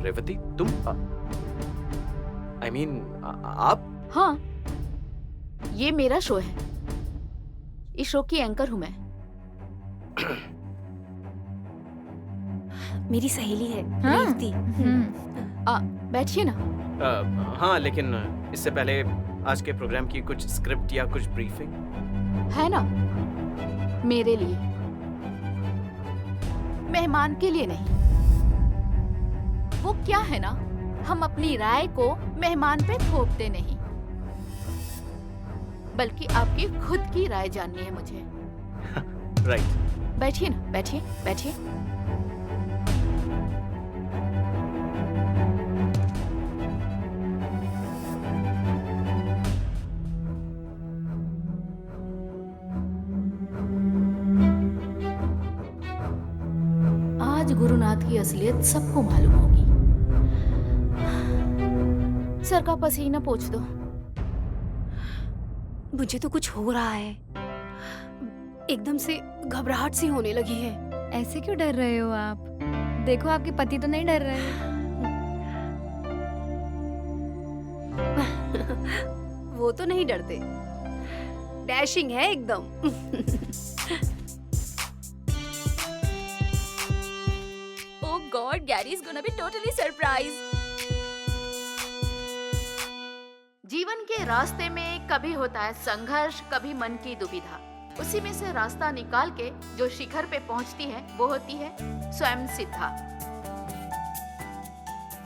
रेवती तुम I mean, आप हाँ, ये मेरा शो है। इस शो की एंकर हूँ मैं। मेरी सहेली है हाँ? रेवती। बैठिए ना। हाँ, लेकिन इससे पहले आज के प्रोग्राम की कुछ स्क्रिप्ट या कुछ ब्रीफिंग। है ना, मेरे लिए, मेहमान के लिए नहीं। वो क्या है ना, हम अपनी राय को मेहमान पे थोपते नहीं, बल्कि आपकी खुद की राय जाननी है मुझे। राइट। बैठिए ना, बैठिए बैठिए। आज गुरुनाथ की असलियत सबको मालूम होगी। सर का पसीना पोंछ दो। मुझे तो कुछ हो रहा है, एकदम से घबराहट सी होने लगी है। ऐसे क्यों डर रहे हो आप? देखो आपके पति तो नहीं डर रहे। वो तो नहीं डरते, डैशिंग है एकदम। Oh God, Gary is gonna be totally surprised. जीवन के रास्ते में कभी होता है संघर्ष, कभी मन की दुविधा। उसी में से रास्ता निकाल के जो शिखर पे पहुंचती है वो होती है स्वयं सिद्धा।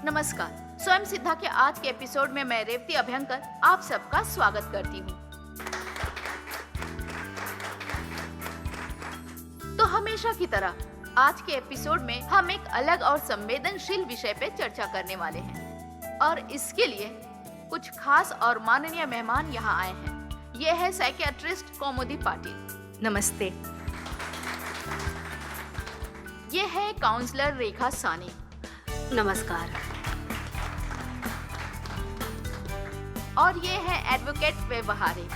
नमस्कार, स्वयं सिद्धा के आज के एपिसोड में मैं रेवती अभ्यंकर आप सबका स्वागत करती हूँ। तो हमेशा की तरह आज के एपिसोड में हम एक अलग और संवेदनशील विषय पे चर्चा करने वाले हैं और इसके लिए कुछ खास और माननीय मेहमान यहाँ आए हैं। ये है साइकियाट्रिस्ट कौमुदी पाटिल। नमस्ते। ये है काउंसलर रेखा सानी। नमस्कार। और ये है एडवोकेट व्यवहारे।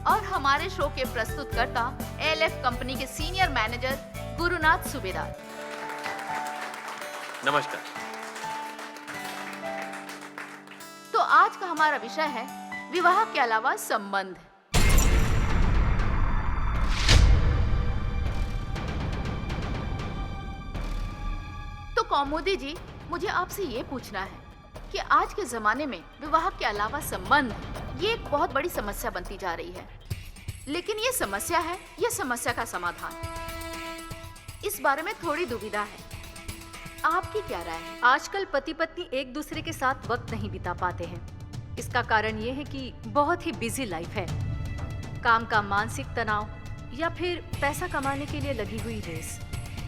और हमारे शो के प्रस्तुतकर्ता एलएफ कंपनी के सीनियर मैनेजर गुरुनाथ सुबेदार। नमस्कार। तो आज का हमारा विषय है विवाह के अलावा संबंध। तो कौमुदी जी, मुझे आपसे ये पूछना है कि आज के जमाने में विवाह के अलावा संबंध ये एक बहुत बड़ी समस्या बनती जा रही है। लेकिन ये समस्या है या समस्या का समाधान, इस बारे में थोड़ी दुविधा है। आपकी क्या राय है? आजकल पति पत्नी एक दूसरे के साथ वक्त नहीं बिता पाते हैं। इसका कारण ये है कि बहुत ही बिजी लाइफ है। काम का मानसिक तनाव या फिर पैसा कमाने के लिए लगी हुई रेस,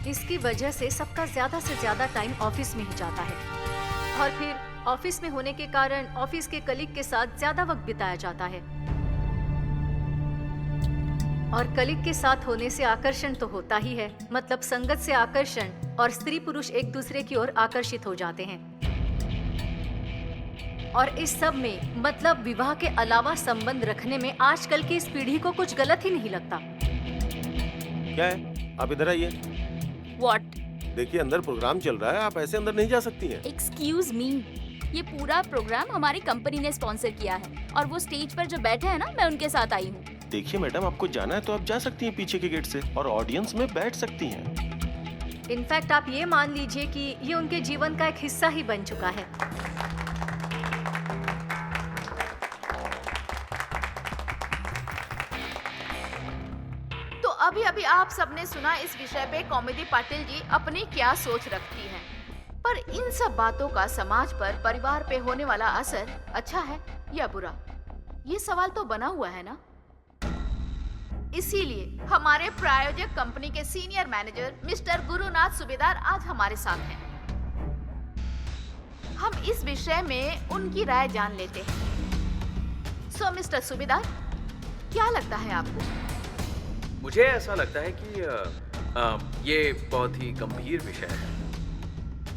इसकी वजह से सबका ज्यादा से ज्यादा टाइम ऑफिस में ही जाता है और फिर ऑफिस में होने के कारण ऑफिस के कलीग के साथ ज्यादा वक्त बिताया जाता है। और कलीग के साथ होने से आकर्षण तो होता ही है, मतलब संगत से आकर्षण, और स्त्री पुरुष एक दूसरे की ओर आकर्षित हो जाते हैं। और इस सब में मतलब विवाह के अलावा संबंध रखने में आजकल की इस पीढ़ी को कुछ गलत ही नहीं लगता। क्या है? आप इधर आइए। What? देखिए अंदर प्रोग्राम चल रहा है, आप ऐसे अंदर नहीं जा सकती हैं। Excuse me. ये पूरा प्रोग्राम हमारी कंपनी ने स्पॉन्सर किया है और वो स्टेज पर जो बैठे हैं ना, मैं उनके साथ आई हूँ। देखिए मैडम, आपको जाना है तो आप जा सकती हैं पीछे के गेट से और ऑडियंस में बैठ सकती हैं। इनफैक्ट आप ये मान लीजिए कि ये उनके जीवन का एक हिस्सा ही बन चुका है। तो अभी अभी आप सबने सुना इस विषय पे कौमुदी पाटिल जी अपनी क्या सोच रखती हैं। पर इन सब बातों का समाज पर, परिवार पे होने वाला असर अच्छा है या बुरा, ये सवाल तो बना हुआ है ना। इसीलिए हमारे प्रायोजक कंपनी के सीनियर मैनेजर मिस्टर गुरुनाथ सुबेदार आज हमारे साथ हैं। हम इस विषय में उनकी राय जान लेते हैं। सो मिस्टर सुबेदार, क्या लगता है आपको? मुझे ऐसा लगता है कि ये बहुत ही गंभीर विषय है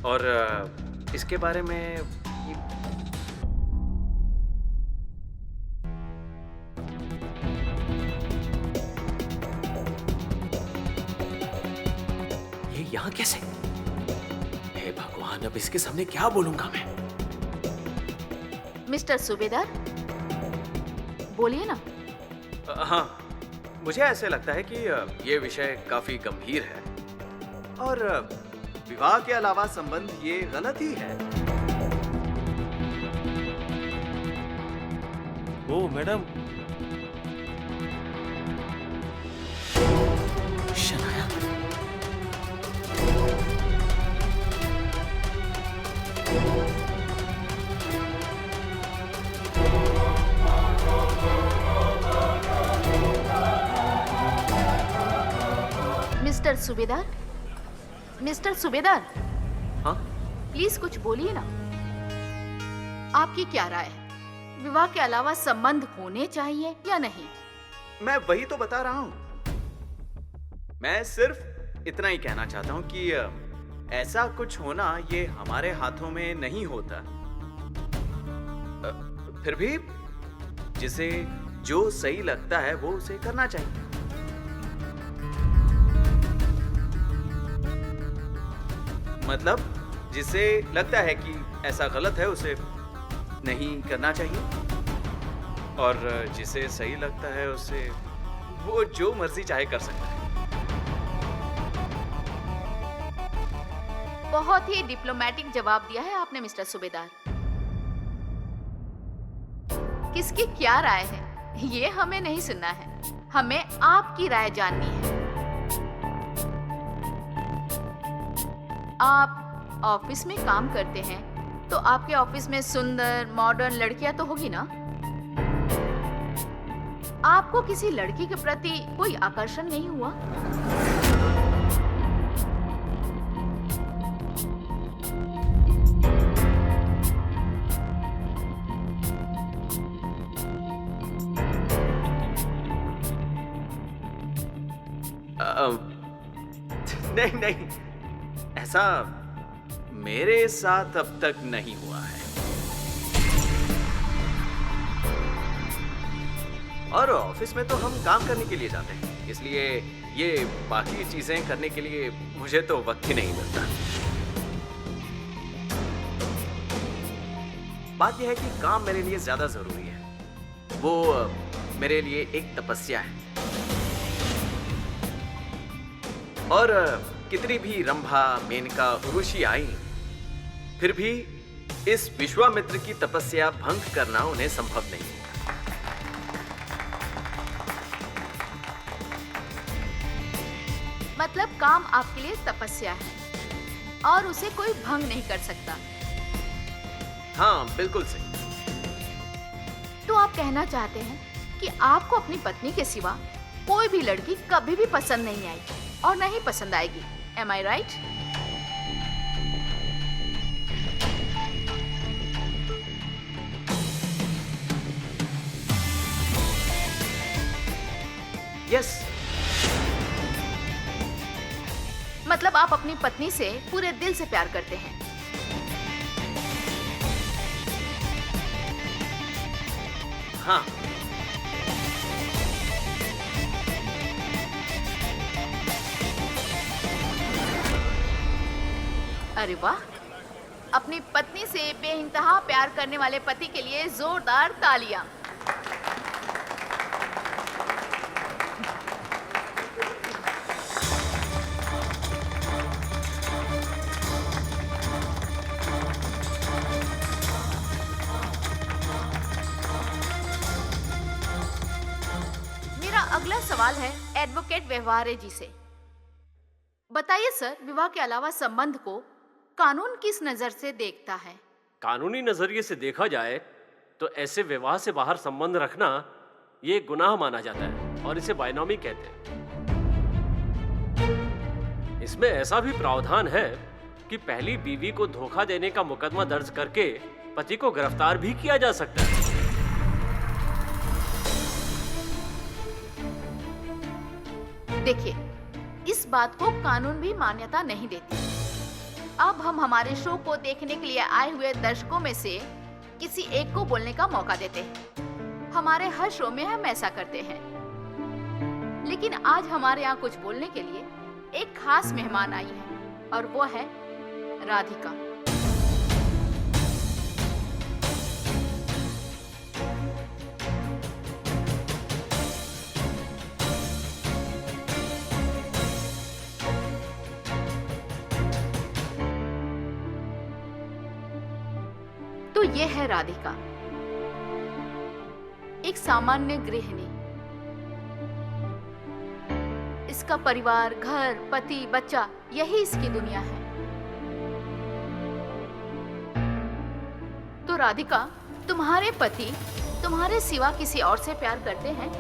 और इसके बारे में यहाँ कैसे? हे भगवान, अब इसके सामने क्या बोलूंगा मैं? मिस्टर सूबेदार, बोलिए ना। हाँ, मुझे ऐसे लगता है कि ये विषय काफी गंभीर है और विवाह के अलावा संबंध ये गलत ही है। ओ मैडम, शनाया, मिस्टर सूबेदार, मिस्टर सूबेदार, हाँ? प्लीज कुछ बोलिए ना। आपकी क्या राय है? विवाह के अलावा संबंध होने चाहिए या नहीं? मैं वही तो बता रहा हूं। मैं सिर्फ इतना ही कहना चाहता हूं कि ऐसा कुछ होना ये हमारे हाथों में नहीं होता। फिर भी जिसे जो सही लगता है वो उसे करना चाहिए। मतलब जिसे लगता है कि ऐसा गलत है उसे नहीं करना चाहिए और जिसे सही लगता है उसे वो जो मर्जी चाहे कर सकता है। बहुत ही डिप्लोमेटिक जवाब दिया है आपने मिस्टर सूबेदार। किसकी क्या राय है ये हमें नहीं सुनना है, हमें आपकी राय जाननी है। आप ऑफिस में काम करते हैं तो आपके ऑफिस में सुंदर मॉडर्न लड़कियां तो होगी ना? आपको किसी लड़की के प्रति कोई आकर्षण नहीं हुआ? नहीं नहीं, ऐसा मेरे साथ अब तक नहीं हुआ है। और ऑफिस में तो हम काम करने के लिए जाते हैं, इसलिए ये बाकी चीजें करने के लिए मुझे तो वक्त ही नहीं मिलता। बात यह है कि काम मेरे लिए ज्यादा जरूरी है। वो मेरे लिए एक तपस्या है। और कितनी भी रंभा, मेनका, उर्वशी आई, फिर भी इस विश्वामित्र की तपस्या भंग करना उन्हें संभव नहीं है। मतलब काम आपके लिए तपस्या है और उसे कोई भंग नहीं कर सकता। हाँ, बिल्कुल सही। तो आप कहना चाहते हैं कि आपको अपनी पत्नी के सिवा कोई भी लड़की कभी भी पसंद नहीं आई और नहीं पसंद आएगी। Am I right? Yes. मतलब आप अपनी पत्नी से पूरे दिल से प्यार करते हैं। हाँ। अरे वाह, अपनी पत्नी से बेइंतहा प्यार करने वाले पति के लिए जोरदार तालियां। मेरा अगला सवाल है एडवोकेट व्यवहारे जी से। बताइए सर, विवाह के अलावा संबंध को कानून किस नजर से देखता है? कानूनी नजरिए से देखा जाए तो ऐसे विवाह से बाहर संबंध रखना ये गुनाह माना जाता है और इसे बायनॉमी कहते हैं। इसमें ऐसा भी प्रावधान है कि पहली बीवी को धोखा देने का मुकदमा दर्ज करके पति को गिरफ्तार भी किया जा सकता है। देखिए, इस बात को कानून भी मान्यता नहीं देती। अब हम हमारे शो को देखने के लिए आए हुए दर्शकों में से किसी एक को बोलने का मौका देते हैं। हमारे हर शो में हम ऐसा करते हैं, लेकिन आज हमारे यहाँ कुछ बोलने के लिए एक खास मेहमान आई है। और वो है राधिका। तो ये है राधिका, एक सामान्य गृहिणी। इसका परिवार, घर, पति, बच्चा, यही इसकी दुनिया है। तो राधिका, तुम्हारे पति तुम्हारे सिवा किसी और से प्यार करते हैं?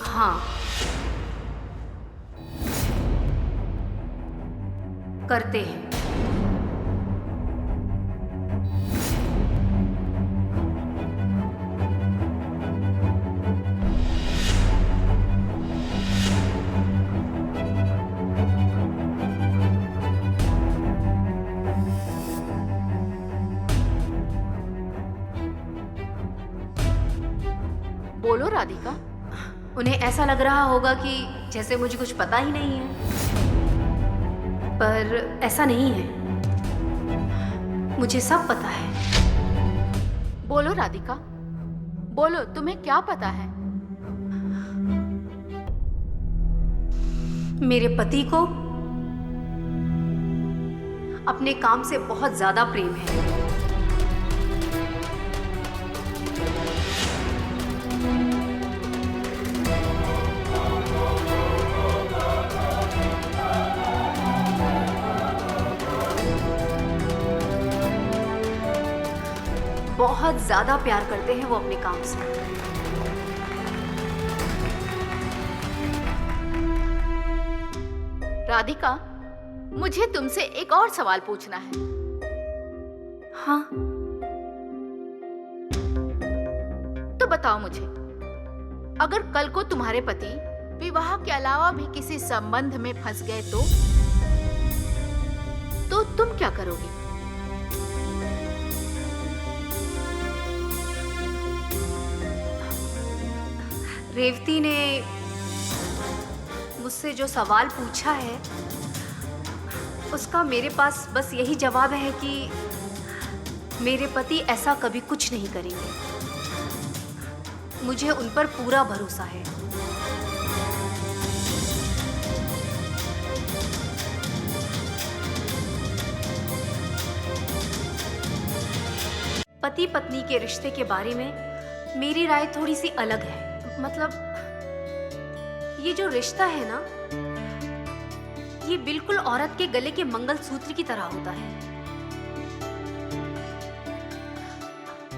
हाँ, करते हैं। बोलो राधिका। उन्हें ऐसा लग रहा होगा कि जैसे मुझे कुछ पता ही नहीं है, पर ऐसा नहीं है। मुझे सब पता है। बोलो राधिका, बोलो, तुम्हें क्या पता है? मेरे पति को अपने काम से बहुत ज्यादा प्रेम है। बहुत ज्यादा प्यार करते हैं वो अपने काम से। राधिका, मुझे तुमसे एक और सवाल पूछना है। हाँ, तो बताओ मुझे, अगर कल को तुम्हारे पति विवाह के अलावा भी किसी संबंध में फंस गए तो तुम क्या करोगी? रेवती ने मुझसे जो सवाल पूछा है उसका मेरे पास बस यही जवाब है कि मेरे पति ऐसा कभी कुछ नहीं करेंगे। मुझे उन पर पूरा भरोसा है। पति पत्नी के रिश्ते के बारे में मेरी राय थोड़ी सी अलग है। मतलब ये जो रिश्ता है ना, ये बिल्कुल औरत के गले के मंगलसूत्र की तरह होता है।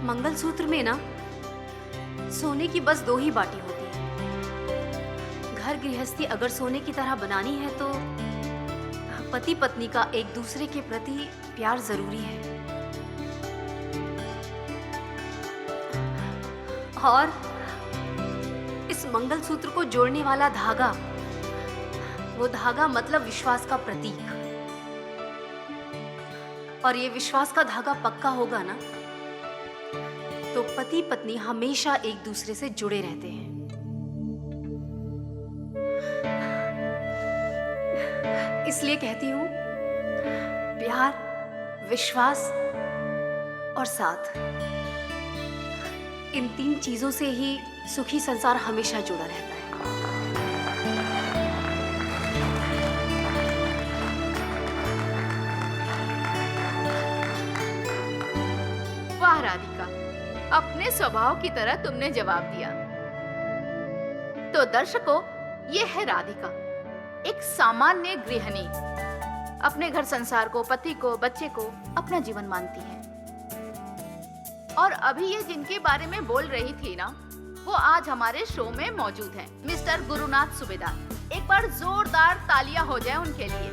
मंगलसूत्र में ना सोने की बस 2 ही बाटी होती है। घर गृहस्थी अगर सोने की तरह बनानी है तो पति पत्नी का एक दूसरे के प्रति प्यार जरूरी है। और इस मंगलसूत्र को जोड़ने वाला धागा, वो धागा मतलब विश्वास का प्रतीक। और ये विश्वास का धागा पक्का होगा ना, तो पति पत्नी हमेशा एक दूसरे से जुड़े रहते हैं। इसलिए कहती हूं, प्यार, विश्वास और साथ, इन 3 चीजों से ही सुखी संसार हमेशा जुड़ा रहता है। वाह राधिका, अपने स्वभाव की तरह तुमने जवाब दिया। तो दर्शकों, ये है राधिका, एक सामान्य गृहिणी। अपने घर संसार को, पति को, बच्चे को अपना जीवन मानती है। और अभी ये जिनके बारे में बोल रही थी ना, वो आज हमारे शो में मौजूद हैं, मिस्टर गुरुनाथ सुबेदार। एक बार जोरदार तालियां हो जाए उनके लिए।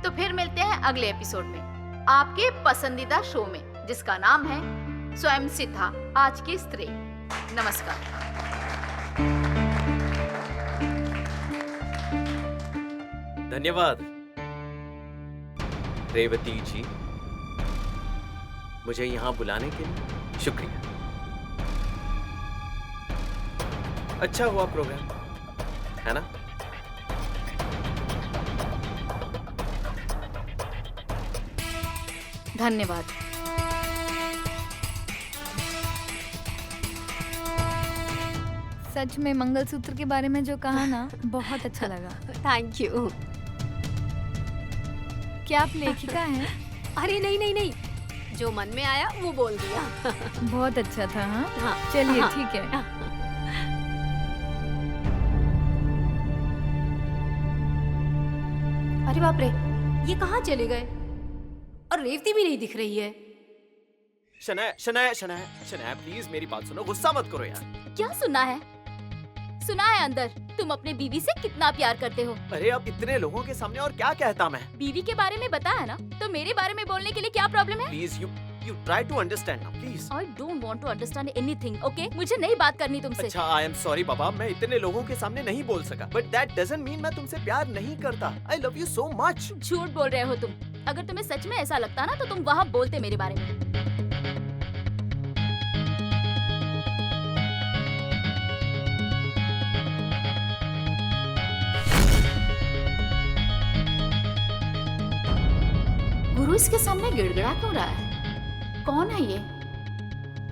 तो फिर मिलते हैं अगले एपिसोड में, आपके पसंदीदा शो में, जिसका नाम है स्वयं सिद्धा आज की स्त्री। नमस्कार। धन्यवाद रेवती जी, मुझे यहाँ बुलाने के लिए शुक्रिया। अच्छा हुआ प्रोग्राम, है ना? धन्यवाद। सच में मंगलसूत्र के बारे में जो कहा ना, बहुत अच्छा लगा। Thank you. क्या आप लेखिका हैं? अरे नहीं नहीं नहीं, जो मन में आया वो बोल दिया। बहुत अच्छा था। हाँ, हाँ, चलिए हाँ, ठीक है। हाँ। अरे बाप रे, ये कहाँ चले गए? और रेवती भी नहीं दिख रही है। शनाया शनाया शनाया शनाया, प्लीज मेरी बात सुनो, गुस्सा मत करो यार। क्या सुना है? सुना है अंदर तुम अपने बीवी से कितना प्यार करते हो। अरे अब इतने लोगों के सामने और क्या कहता मैं? बीवी के बारे में बताया ना, तो मेरे बारे में बोलने के लिए क्या प्रॉब्लम है? Please you try to understand now please. I don't want to understand anything, okay? मुझे नहीं बात करनी तुमसे। अच्छा, आई एम सॉरी बाबा, मैं इतने लोगों के सामने नहीं बोल सका, बट दैट डजंट मीन मैं तुमसे प्यार नहीं करता। I love you so much. झूठ बोल रहे हो तुम। अगर तुम्हें सच में ऐसा लगता ना, तो तुम वहाँ बोलते मेरे बारे में। गुरु इसके सामने गिड़गिड़ा क्यों रहा है? कौन है ये?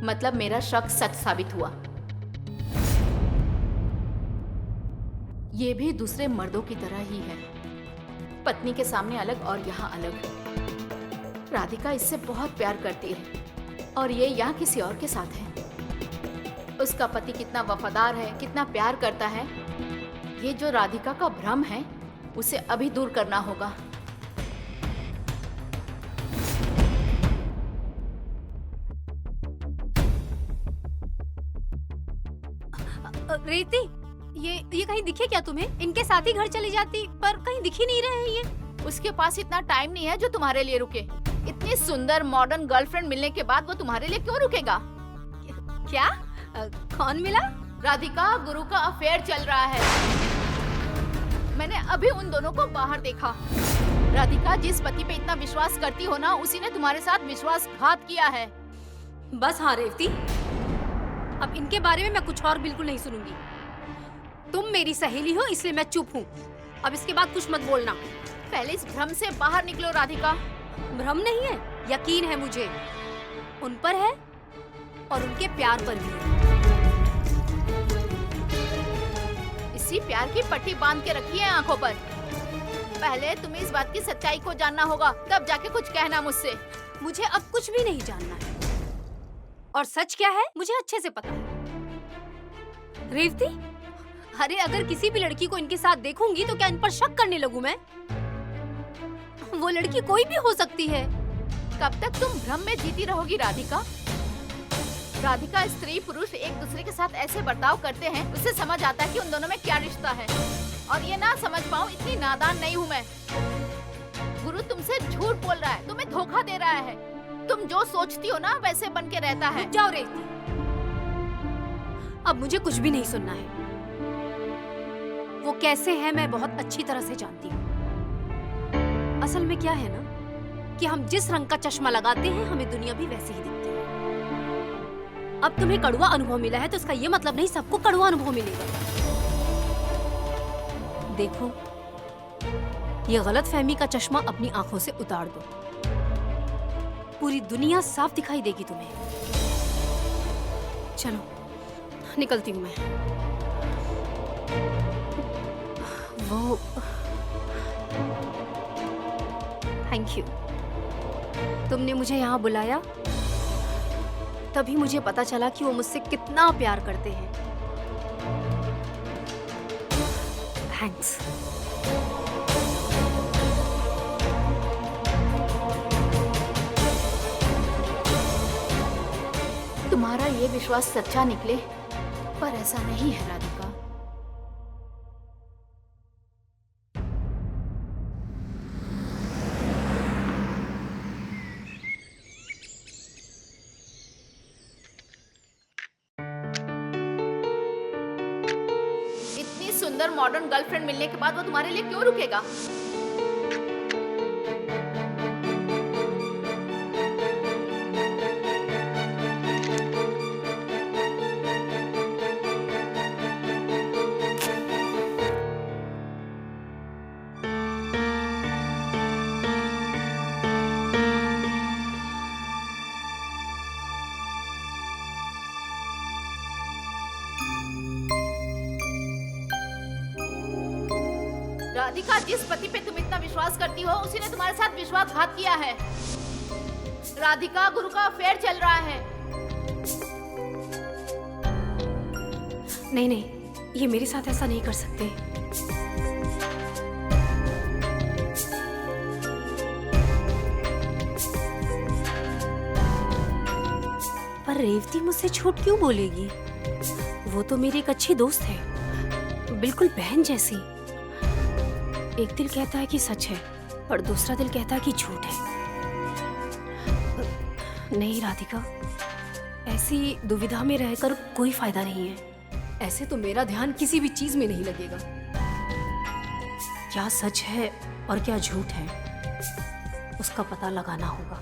मतलब मेरा शक सच साबित हुआ। ये भी दूसरे मर्दों की तरह ही है, पत्नी के सामने अलग और यहाँ अलग। राधिका इससे बहुत प्यार करती है और ये यहाँ किसी और के साथ है। उसका पति कितना वफादार है, कितना प्यार करता है, ये जो राधिका का भ्रम है उसे अभी दूर करना होगा। रेवती, ये कहीं दिखे क्या तुम्हें? इनके साथ ही घर चली जाती, पर कहीं दिख ही नहीं रहे हैं ये। उसके पास इतना टाइम नहीं है जो तुम्हारे लिए रुके। इतनी सुंदर मॉडर्न गर्लफ्रेंड मिलने के बाद वो तुम्हारे लिए क्यों रुकेगा? क्या? कौन मिला? राधिका, गुरु का अफेयर चल रहा है। मैंने अभी उन दोनों को बाहर देखा। राधिका, जिस पति पे इतना विश्वास करती हो ना, उसी ने तुम्हारे साथ विश्वासघात किया है। बस हाँ रेवती, अब इनके बारे में मैं कुछ और बिल्कुल नहीं सुनूंगी। तुम मेरी सहेली हो इसलिए मैं चुप हूँ। अब इसके बाद कुछ मत बोलना। पहले इस भ्रम से बाहर निकलो राधिका। भ्रम नहीं है, यकीन है मुझे। उन पर है और उनके प्यार पर भी है। इसी प्यार की पट्टी बांध के रखी है आंखों पर। पहले तुम्हें इस बात की सच्चाई को जानना होगा, तब जाके कुछ कहना मुझसे। मुझे अब कुछ भी नहीं जानना है, और सच क्या है मुझे अच्छे से पता है। रेवती, अरे अगर किसी भी लड़की को इनके साथ देखूंगी तो क्या इन पर शक करने लगूं मैं? वो लड़की कोई भी हो सकती है। कब तक तुम भ्रम में जीती रहोगी राधिका? राधिका, स्त्री पुरुष एक दूसरे के साथ ऐसे बर्ताव करते हैं, उससे समझ आता है कि उन दोनों में क्या रिश्ता है। और ये ना समझ पाऊं, इतनी नादान नहीं हूँ मैं। गुरु तुमसे झूठ बोल रहा है, तुम्हें धोखा दे रहा है। तुम जो सोचती हो ना वैसे बन के रहता है। रुक जाओ रेवती, अब मुझे कुछ भी नहीं सुनना है। वो कैसे है मैं बहुत अच्छी तरह से जानती हूँ। असल में क्या है ना कि हम जिस रंग का चश्मा लगाते हैं हमें दुनिया भी वैसी ही दिखती है। अब तुम्हें कड़वा अनुभव मिला है तो इसका ये मतलब नहीं सबको कड़वा अनुभव मिलेगा। देखो, ये गलतफहमी का चश्मा अपनी आंखों से उतार दो। पूरी दुनिया साफ दिखाई देगी तुम्हें। चलो निकलती हूँ मैं। वो थैंक यू, तुमने मुझे यहाँ बुलाया, तभी मुझे पता चला कि वो मुझसे कितना प्यार करते हैं। थैंक्स। तुम्हारा ये विश्वास सच्चा निकले, पर ऐसा नहीं है राधिका। सुंदर मॉडर्न गर्लफ्रेंड मिलने के बाद वो तुम्हारे लिए क्यों रुकेगा? राधिका, जिस पति पे तुम इतना विश्वास करती हो उसी ने तुम्हारे साथ विश्वासघात किया है। राधिका, गुरु का अफेयर चल रहा है। नहीं नहीं, ये मेरे साथ ऐसा नहीं कर सकते। पर रेवती मुझसे झूठ क्यों बोलेगी? वो तो मेरी एक अच्छी दोस्त है, बिल्कुल बहन जैसी। एक दिल कहता है कि सच है और दूसरा दिल कहता है कि झूठ है। नहीं राधिका, ऐसी दुविधा में रहकर कोई फायदा नहीं है। ऐसे तो मेरा ध्यान किसी भी चीज में नहीं लगेगा। क्या सच है और क्या झूठ है, उसका पता लगाना होगा।